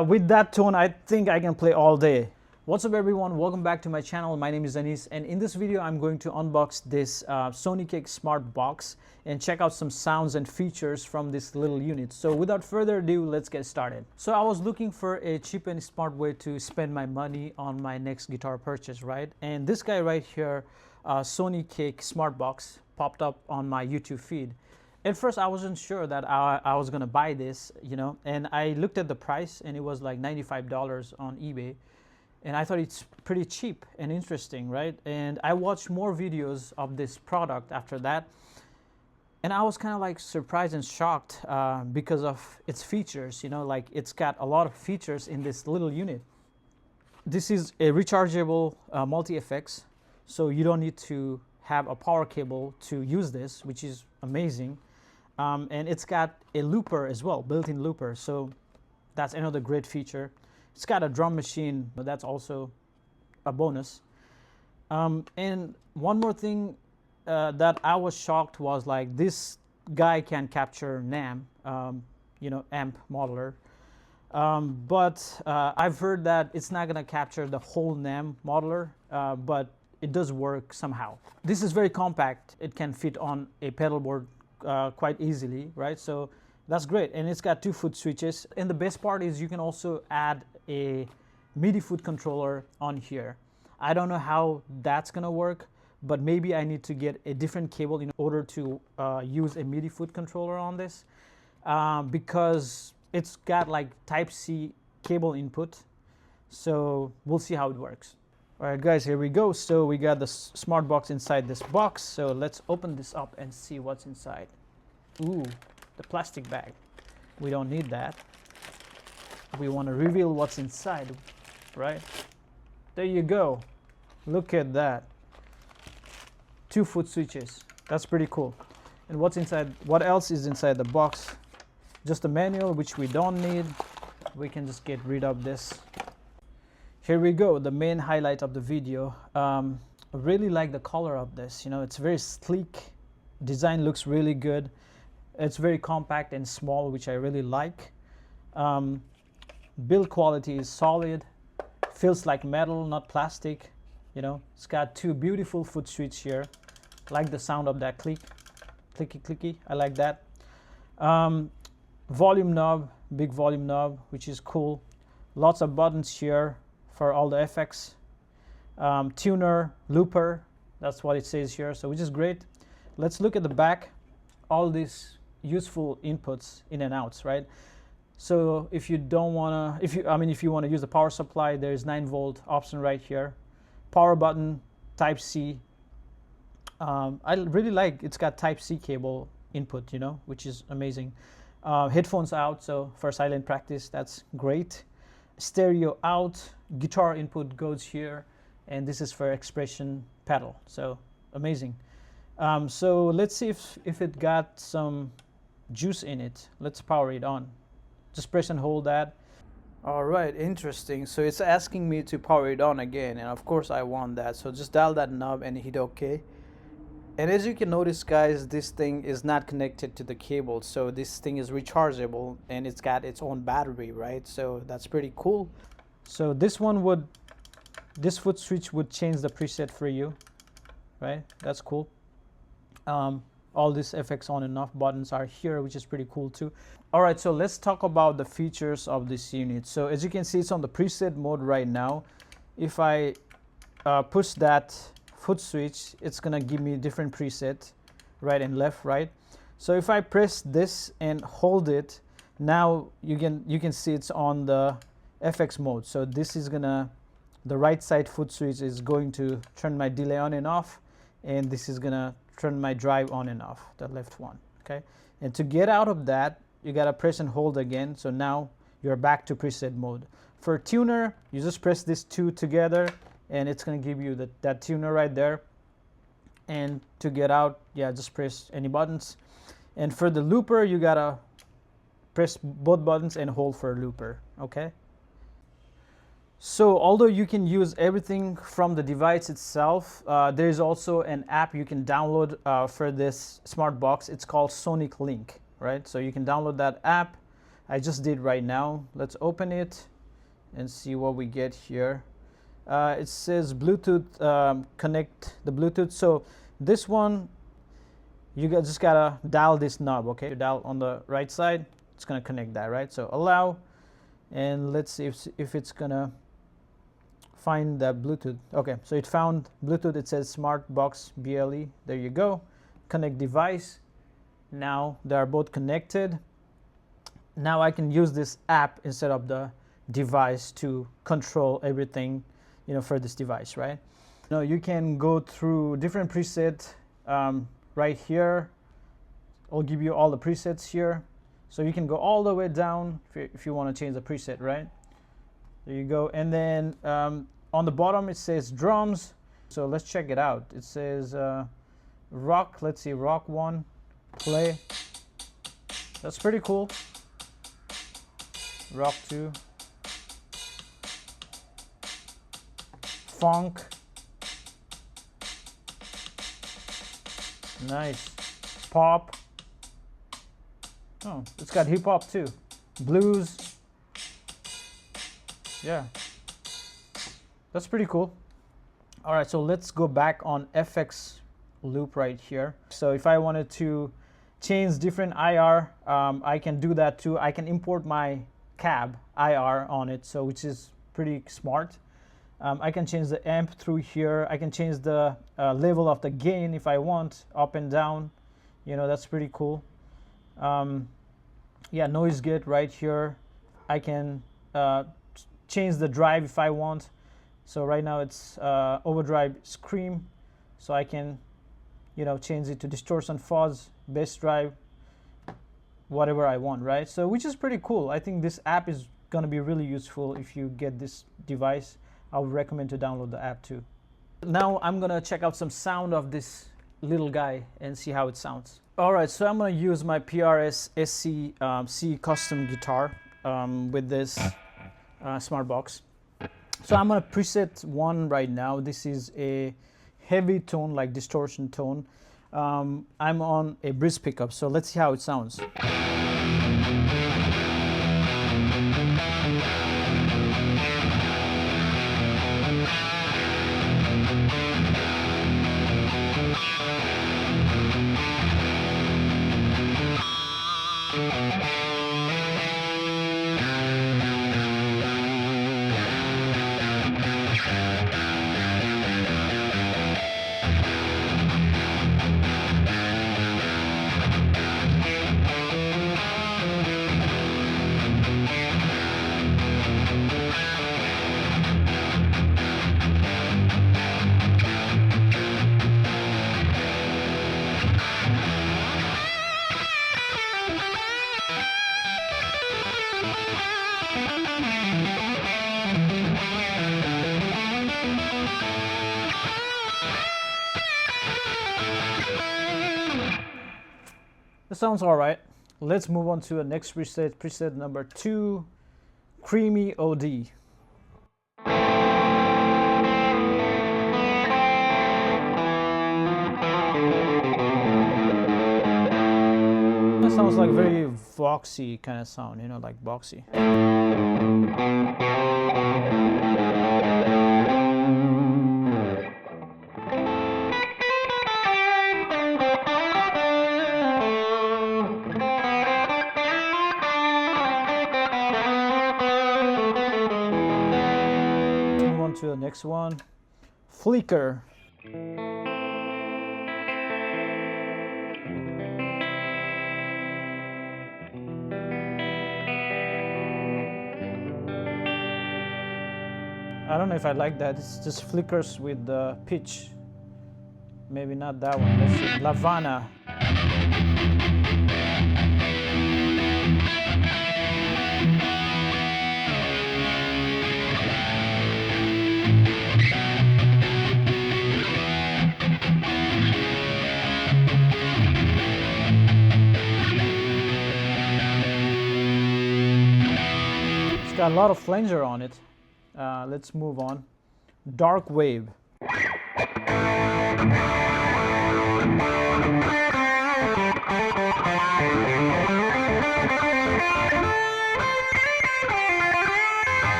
With that tone, I think I can play all day. What's up everyone, welcome back to my channel. My name is Anis, and in this video I'm going to unbox this Sonicake Smartbox and check out some sounds and features from this little unit. So without further ado, let's get started. So I was looking for a cheap and smart way to spend my money on my next guitar purchase, right? And this guy right here, Sonicake Smartbox, popped up on my YouTube feed. At first I wasn't sure that I was gonna buy this, you know, and I looked at the price and it was like $95 on eBay. And I thought it's pretty cheap and interesting, right? And I watched more videos of this product after that. And I was kind of like surprised and shocked because of its features, you know, like it's got a lot of features in this little unit. This is a rechargeable multi-effects, so you don't need to have a power cable to use this, which is amazing. And it's got a looper as well, built-in looper, so that's another great feature. It's got a drum machine, but that's also a bonus. And one more thing that I was shocked was like this guy can capture NAM, you know, amp modeler. But I've heard that it's not gonna capture the whole NAM modeler, but it does work somehow. This is very compact. It can fit on a pedal board quite easily, right? So that's great. And it's got 2 foot switches. And the best part is you can also add a MIDI foot controller on here. I don't know how that's gonna work, but maybe I need to get a different cable in order to use a MIDI foot controller on this because it's got like Type-C cable input. So we'll see how it works. All right, guys, here we go. So we got the Smartbox inside this box. So let's open this up and see what's inside. Ooh, the plastic bag. We don't need that. We want to reveal what's inside, right? There you go. Look at that. 2 foot switches. That's pretty cool. And what's inside? What else is inside the box? Just a manual, which we don't need. We can just get rid of this. Here we go, the main highlight of the video. I really like the color of this. You know, it's very sleek. Design looks really good. It's very compact and small, which I really like. Build quality is solid. Feels like metal, not plastic. You know, it's got 2 beautiful foot switches here. Like the sound of that click, clicky clicky. I like that. Volume knob, big volume knob, which is cool. Lots of buttons here for all the effects. Tuner, looper, that's what it says here, so which is great. Let's look at the back. All these useful inputs in and outs, right? So if you don't wanna, if you wanna use the power supply, there's 9-volt option right here. Power button, Type-C. I really like it's got Type-C cable input, you know, which is amazing. Headphones out, so for silent practice, that's great. Stereo out, guitar input goes here, and this is for expression pedal, so amazing. So let's see if it got some juice in it. Let's power it on. Just press and hold that. All right, interesting. So it's asking me to power it on again, and of course I want that. So just dial that knob and hit OK. And as you can notice, guys, this thing is not connected to the cable. So this thing is rechargeable and it's got its own battery, right? So that's pretty cool. So this foot switch would change the preset for you, right? That's cool. All these effects on and off buttons are here, which is pretty cool too. All right, so let's talk about the features of this unit. So as you can see, it's on the preset mode right now. If I push that foot switch, it's gonna give me different preset, right and left, right? So if I press this and hold it, now you can see it's on the FX mode. So this is gonna, the right side foot switch is going to turn my delay on and off, and this is gonna turn my drive on and off, the left one, okay? And to get out of that, you gotta press and hold again. So now you're back to preset mode. For tuner, you just press these 2 together, and it's gonna give you that tuner right there. And to get out, yeah, just press any buttons. And for the looper, you gotta press both buttons and hold for looper, okay? So although you can use everything from the device itself, there is also an app you can download for this Smartbox. It's called Sonic Link, right? So you can download that app, I just did right now. Let's open it and see what we get here. It says Bluetooth, connect the Bluetooth. So this one, you just gotta dial this knob, okay? You dial on the right side, it's gonna connect that, right? So allow, and let's see if it's gonna find the Bluetooth. Okay, so it found Bluetooth. It says Smartbox BLE. There you go. Connect device. Now they are both connected. Now I can use this app instead of the device to control everything, you know, for this device, right? You know, you can go through different presets right here. I'll give you all the presets here. So you can go all the way down if you want to change the preset, right? There you go. And then on the bottom it says drums. So let's check it out. It says rock. Let's see, rock 1, play. That's pretty cool. Rock 2, funk. Nice. Pop. Oh, it's got hip hop too. Blues. Yeah, that's pretty cool. All right, so let's go back on FX loop right here. So if I wanted to change different IR, I can do that too. I can import my cab IR on it, so which is pretty smart. I can change the amp through here. I can change the level of the gain if I want, up and down. You know, that's pretty cool. Yeah, noise gate right here. I can change the drive if I want. So right now it's overdrive scream, so I can, you know, change it to distortion, fuzz, bass drive, whatever I want, right? So which is pretty cool. I think this app is going to be really useful if you get this device. I would recommend to download the app too. Now I'm going to check out some sound of this little guy and see how it sounds. All right, so I'm going to use my PRS SC C custom guitar with this Smartbox. So I'm going to preset 1 right now. This is a heavy tone, like distortion tone. I'm on a bridge pickup, so let's see how it sounds. It sounds all right. Let's move on to the next preset, preset number 2, Creamy OD. That sounds like very voxy kind of sound, you know, like boxy. To the next one, Flicker. I don't know if I like that. It's just flickers with the pitch. Maybe not that one. Let's see. Lavana. It's got a lot of flanger on it. Let's move on. Dark Wave.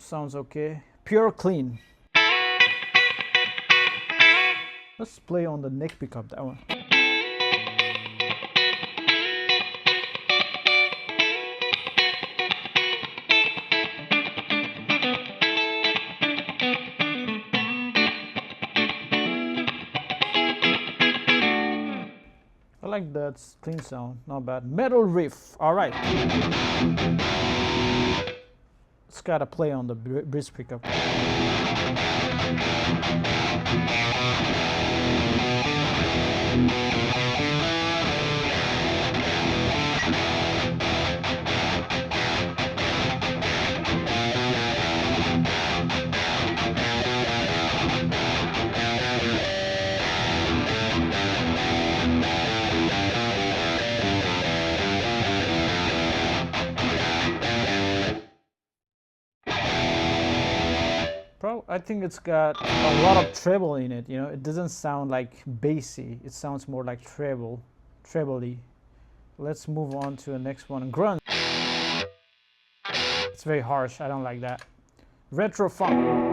Sounds okay. Pure clean. Let's play on the neck pickup, that one. I like that clean sound, not bad. Metal riff, all right. It's gotta play on the bridge pickup. I think it's got a lot of treble in it, you know. It doesn't sound like bassy. It sounds more like trebly. Let's move on to the next one. Grunge. It's very harsh. I don't like that. Retro funk.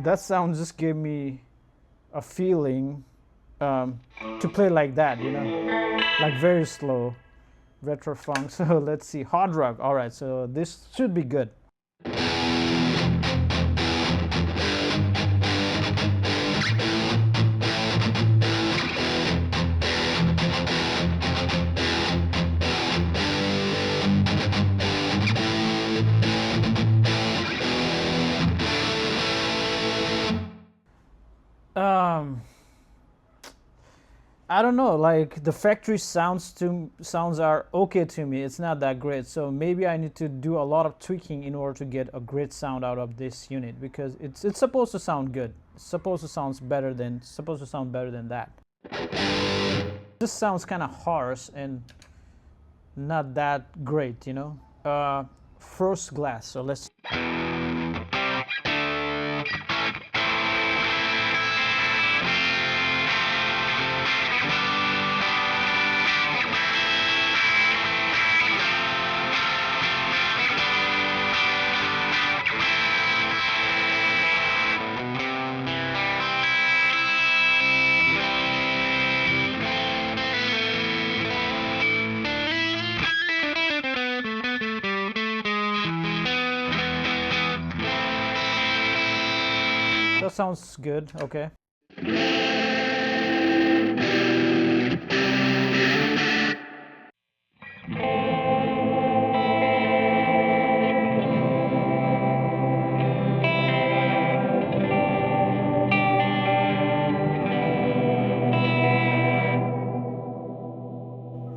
That sound just gave me a feeling to play like that, you know, like very slow. Retro funk. So let's see. Hard rock. All right, so this should be good. I don't know, like the factory sounds are okay to me. It's not that great, so maybe I need to do a lot of tweaking in order to get a great sound out of this unit, because it's supposed to sound good. It's supposed to sound better than that. This sounds kind of harsh and not that great, you know. First glass. So let's. That sounds good, okay.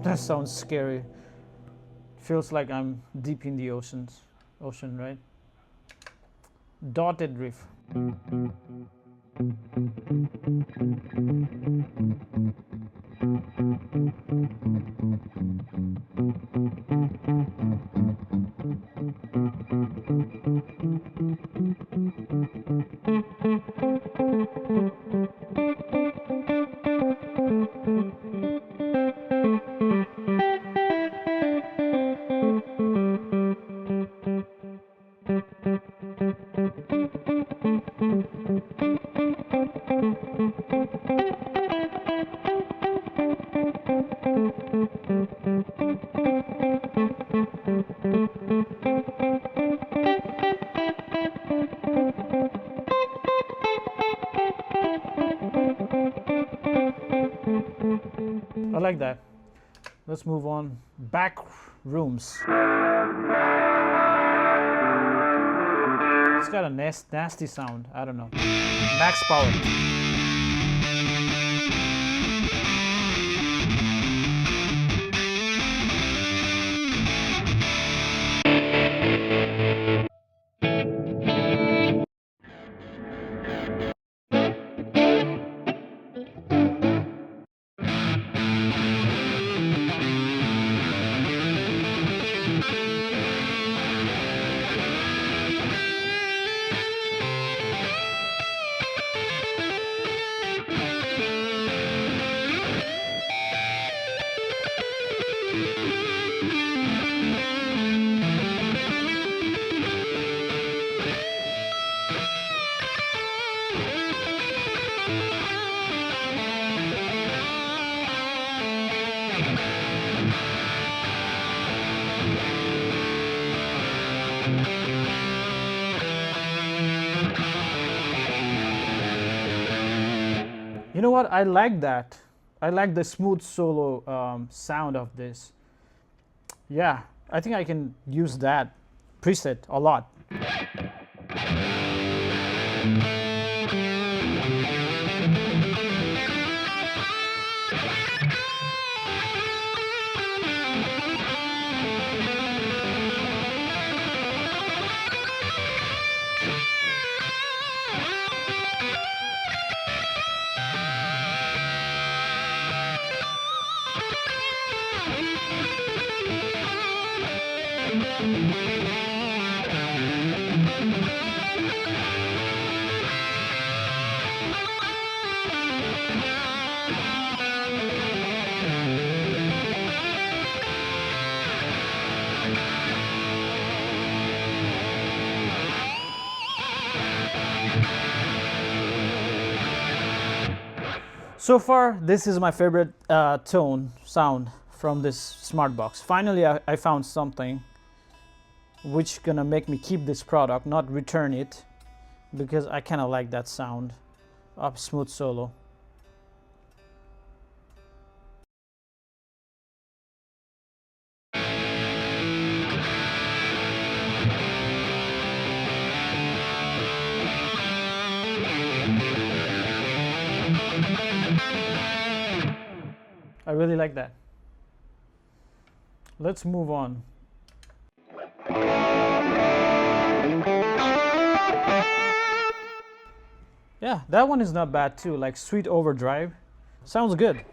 That sounds scary. Feels like I'm deep in the ocean, right? Dotted riff. I like that. Let's move on. Back rooms. It's got a nasty sound. I don't know. Max power. know what? I like that. I like the smooth solo sound of this. Yeah, I think I can use that preset a lot. So far, this is my favorite tone sound from this Smartbox. Finally, I found something which gonna make me keep this product, not return it, because I kind of like that sound of smooth solo. I really like that. Let's move on. Yeah, that one is not bad too, like Sweet Overdrive. Sounds good.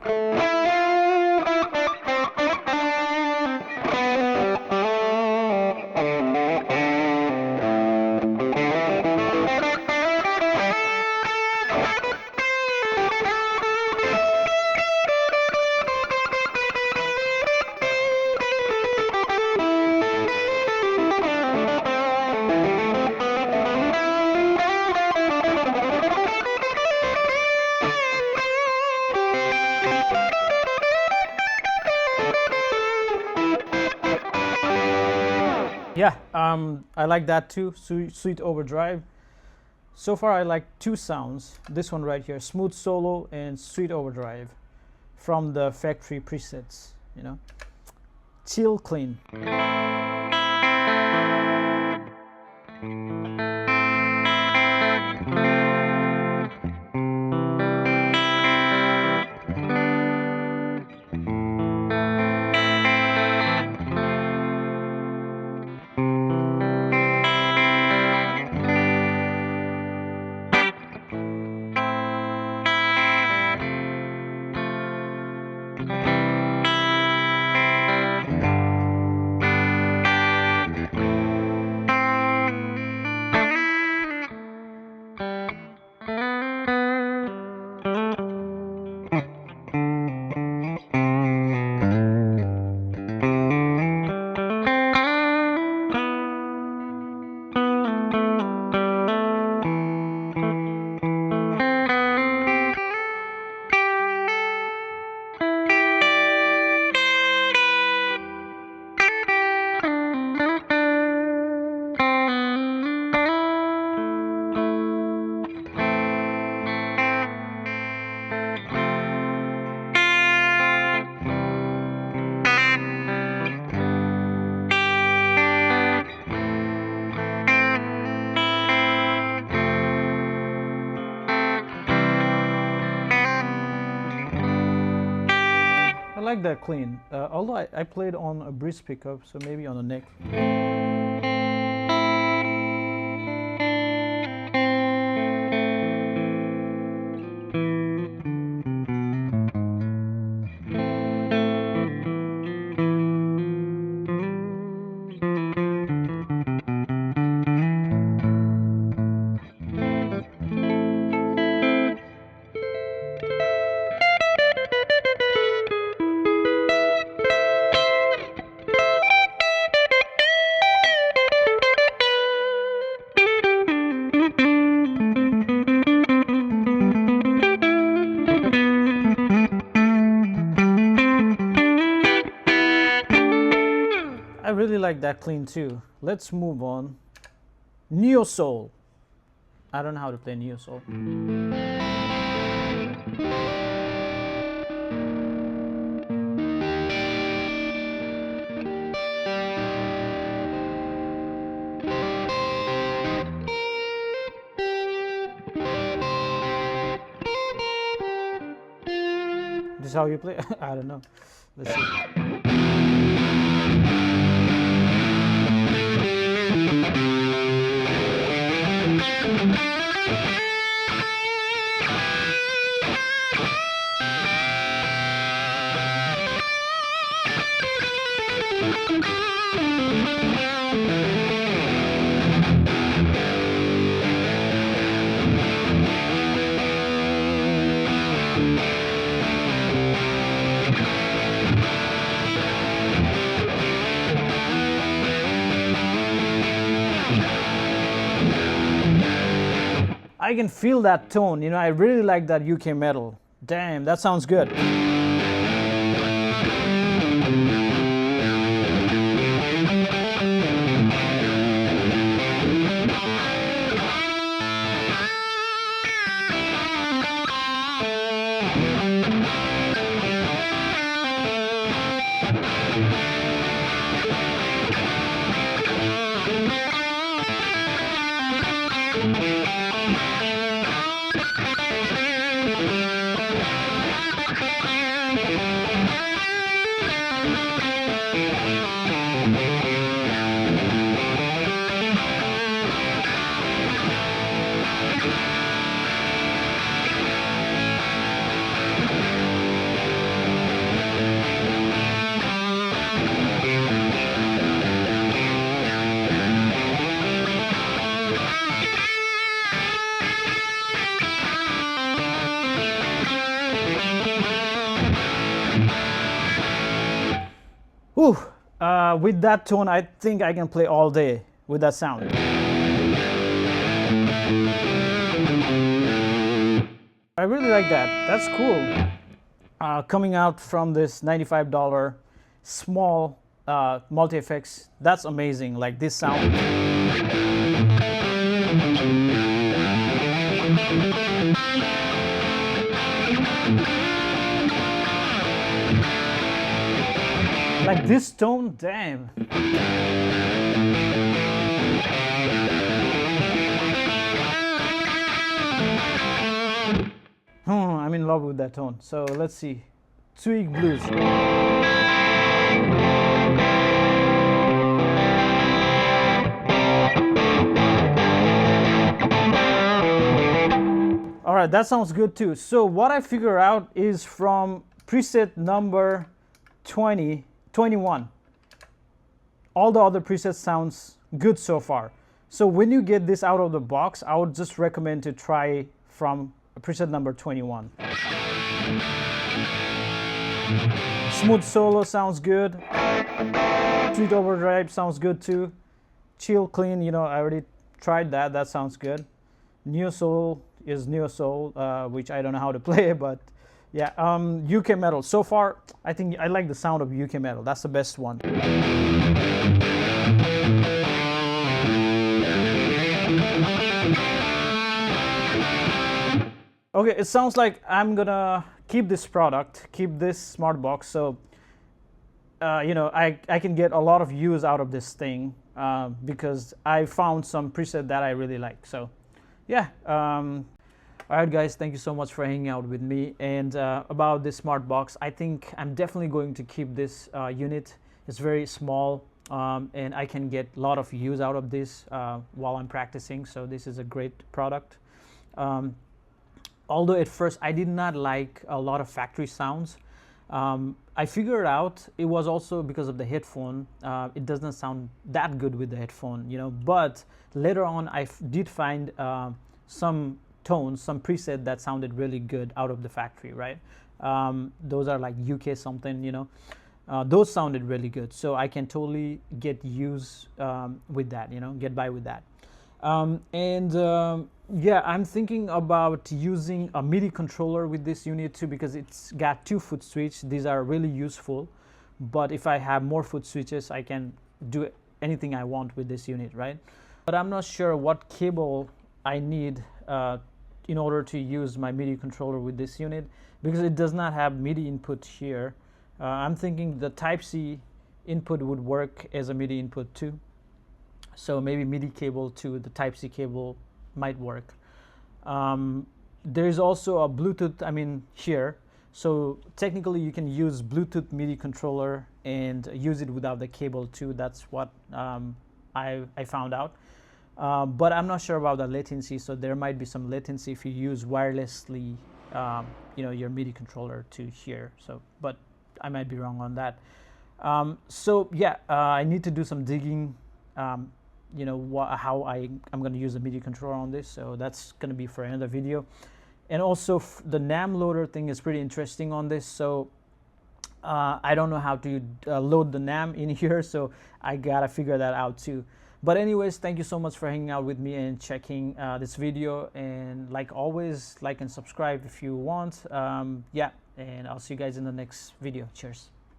Yeah, I like that too, Sweet Overdrive. So far I like two sounds, this one right here, Smooth Solo and Sweet Overdrive from the factory presets, you know. Chill clean. I like that clean, although I played on a bridge pickup, so maybe on a neck. I really like that clean too. Let's move on. Neo Soul. I don't know how to play Neo Soul. This is how you play? I don't know. Let's see. I can feel that tone, you know. I really like that UK metal. Damn, that sounds good. Whew. With that tone, I think I can play all day with that sound. I really like that. That's cool. Coming out from this $95 small multi-effects, that's amazing. Like this sound. Like this tone, damn. I'm in love with that tone. So let's see. Tweak blues. All right, that sounds good too. So what I figure out is from preset number 21. All the other presets sounds good so far. So when you get this out of the box, I would just recommend to try from preset number 21. Smooth solo sounds good. Sweet overdrive sounds good too. Chill clean, you know, I already tried that. That sounds good. Neo soul is neo soul, which I don't know how to play, but yeah. UK metal. So far, I think I like the sound of UK metal. That's the best one. Okay, it sounds like I'm gonna keep this product, keep this Smartbox, so you know, I can get a lot of use out of this thing because I found some preset that I really like. So yeah. All right, guys, thank you so much for hanging out with me. And about this Smartbox, I think I'm definitely going to keep this unit. It's very small, and I can get a lot of use out of this while I'm practicing. So this is a great product. Although at first I did not like a lot of factory sounds, I figured out it was also because of the headphone. It doesn't sound that good with the headphone, you know. But later on, I did find some tones, some preset that sounded really good out of the factory, right? Those are like UK something, you know. Those sounded really good, so I can totally get use with that, you know, get by with that. Yeah, I'm thinking about using a MIDI controller with this unit too, because it's got 2 foot switch. These are really useful, but if I have more foot switches, I can do anything I want with this unit, right? But I'm not sure what cable I need in order to use my MIDI controller with this unit, because it does not have MIDI input here. I'm thinking the Type-C input would work as a MIDI input too. So maybe MIDI cable to the Type-C cable might work. There is also a Bluetooth, here. So technically you can use Bluetooth MIDI controller and use it without the cable too. That's what I found out. But I'm not sure about the latency, so there might be some latency if you use wirelessly, your MIDI controller to here. So, but I might be wrong on that. I need to do some digging. How I'm going to use the MIDI controller on this. So that's going to be for another video. And also the NAM loader thing is pretty interesting on this. So I don't know how to load the NAM in here, so I gotta figure that out too. But anyways, thank you so much for hanging out with me and checking this video. And like always, like and subscribe if you want. And I'll see you guys in the next video. Cheers.